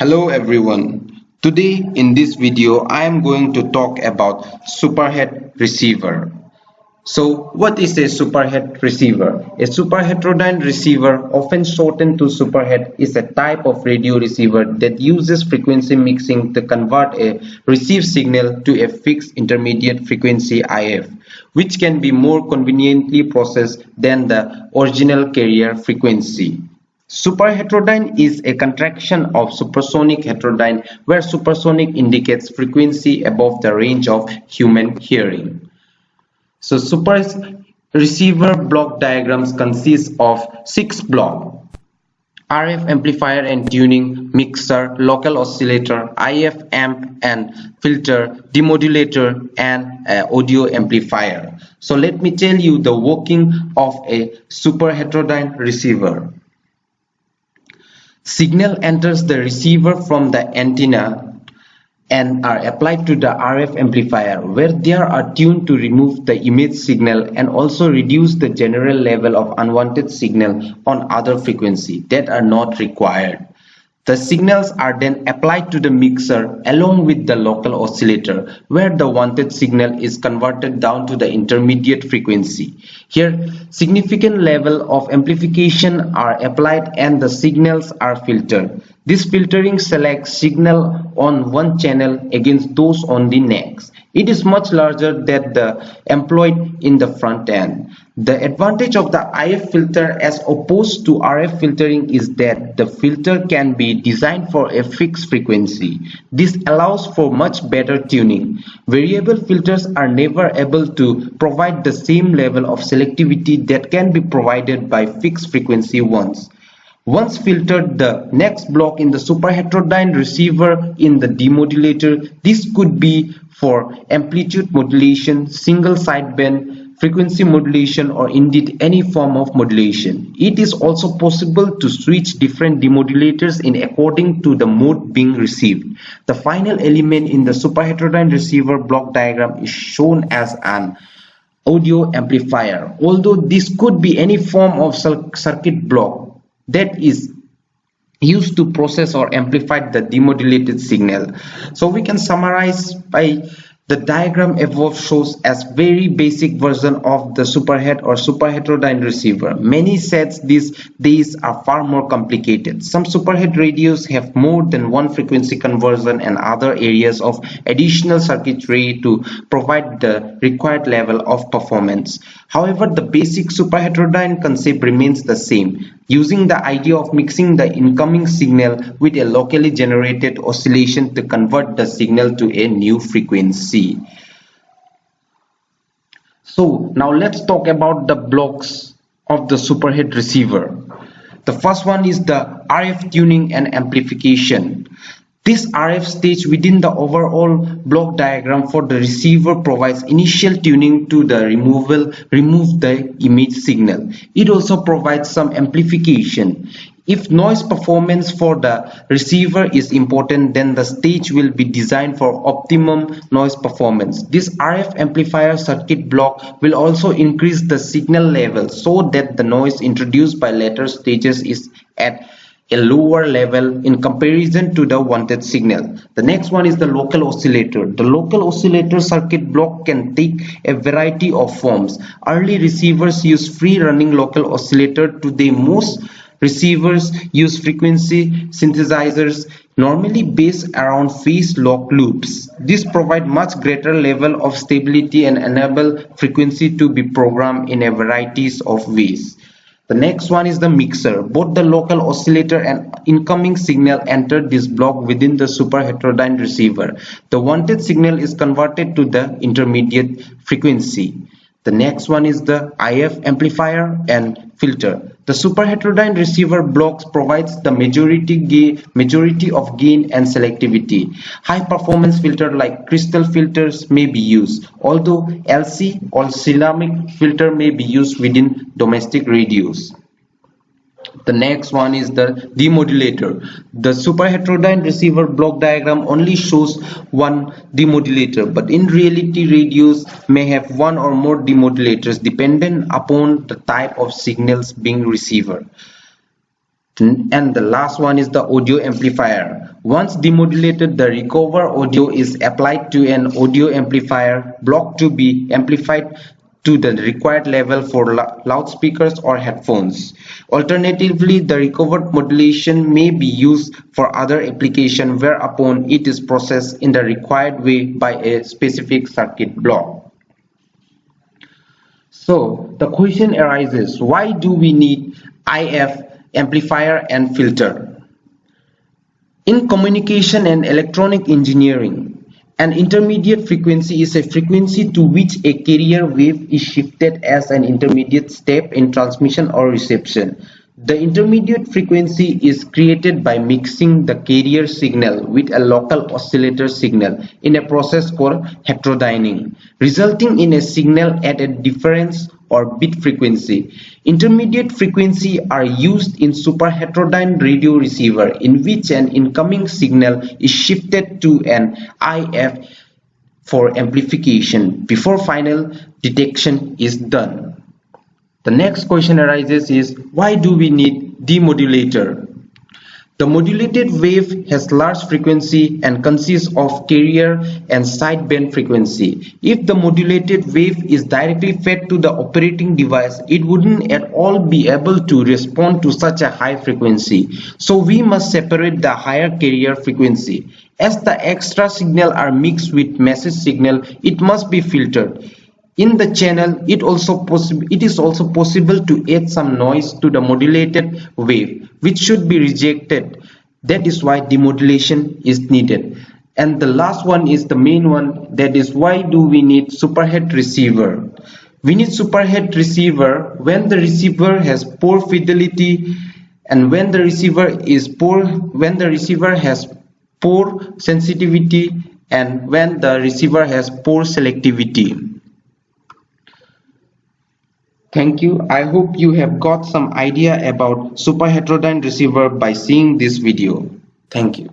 Hello everyone. Today in this video I am going to talk about superhead receiver. So what is a superhead receiver? A superheterodyne receiver, often shortened to superhead, is a type of radio receiver that uses frequency mixing to convert a received signal to a fixed intermediate frequency IF, which can be more conveniently processed than the original carrier frequency. Superheterodyne is a contraction of supersonic heterodyne, where supersonic indicates frequency above the range of human hearing. So super receiver block diagrams consist of 6 blocks: RF amplifier and tuning, mixer, local oscillator, IF amp and filter, demodulator, and audio amplifier. So let me tell you the working of a superheterodyne receiver. Signal enters the receiver from the antenna and are applied to the RF amplifier, where they are tuned to remove the image signal and also reduce the general level of unwanted signal on other frequencies that are not required. The signals are then applied to the mixer along with the local oscillator, where the wanted signal is converted down to the intermediate frequency. Here, significant level of amplification are applied and the signals are filtered. This filtering selects signal on one channel against those on the next. It is much larger than the employed in the front end. The advantage of the IF filter as opposed to RF filtering is that the filter can be designed for a fixed frequency. This allows for much better tuning. Variable filters are never able to provide the same level of selectivity that can be provided by fixed frequency ones. Once filtered, the next block in the superheterodyne receiver in the demodulator. This could be for amplitude modulation, single sideband, frequency modulation, or indeed any form of modulation. It is also possible to switch different demodulators in according to the mode being received. The final element in the superheterodyne receiver block diagram is shown as an audio amplifier. Although this could be any form of circuit block that is used to process or amplify the demodulated signal. So we can summarize by the diagram above shows as very basic version of the superhead or superheterodyne receiver. Many sets these days are far more complicated. Some superhead radios have more than one frequency conversion and other areas of additional circuitry to provide the required level of performance. However, the basic superheterodyne concept remains the same, using the idea of mixing the incoming signal with a locally generated oscillation to convert the signal to a new frequency. So now let's talk about the blocks of the superhead receiver. The first one is the RF tuning and amplification. This RF stage within the overall block diagram for the receiver provides initial tuning to the remove the image signal. It also provides some amplification. If noise performance for the receiver is important, then the stage will be designed for optimum noise performance. This RF amplifier circuit block will also increase the signal level so that the noise introduced by later stages is at a lower level in comparison to the wanted signal. The next one is the local oscillator. The local oscillator circuit block can take a variety of forms. Early receivers use free running local oscillator. Today most receivers use frequency synthesizers, normally based around phase lock loops. This provides much greater level of stability and enable frequency to be programmed in a varieties of ways. The next one is the mixer. Both the local oscillator and incoming signal enter this block within the superheterodyne receiver. The wanted signal is converted to the intermediate frequency. The next one is the IF amplifier and filter. The superheterodyne receiver blocks provides the majority of gain and selectivity. High performance filter like crystal filters may be used, although LC or ceramic filter may be used within domestic radios. The next one is the demodulator. The superheterodyne receiver block diagram only shows one demodulator, but in reality radios may have one or more demodulators dependent upon the type of signals being received. And the last one is the audio amplifier. Once demodulated, the recovered audio is applied to an audio amplifier block to be amplified to the required level for loudspeakers or headphones. Alternatively, the recovered modulation may be used for other applications whereupon it is processed in the required way by a specific circuit block. So the question arises, why do we need IF amplifier and filter? In communication and electronic engineering, an intermediate frequency is a frequency to which a carrier wave is shifted as an intermediate step in transmission or reception. The intermediate frequency is created by mixing the carrier signal with a local oscillator signal in a process called heterodyning, resulting in a signal at a difference or bit frequency. Intermediate frequency are used in superheterodyne radio receiver, in which an incoming signal is shifted to an IF for amplification before final detection is done. The next question arises is, why do we need demodulator? The modulated wave has large frequency and consists of carrier and sideband frequency. If the modulated wave is directly fed to the operating device, it wouldn't at all be able to respond to such a high frequency. So we must separate the higher carrier frequency. As the extra signal are mixed with message signal, it must be filtered. In the channel, it is also possible to add some noise to the modulated wave, which should be rejected. That is why demodulation is needed. And the last one is the main one, that is why do we need superhead receiver? We need superhead receiver when the receiver has poor fidelity and when the receiver has poor sensitivity and when the receiver has poor selectivity. Thank you. I hope you have got some idea about superheterodyne receiver by seeing this video. Thank you.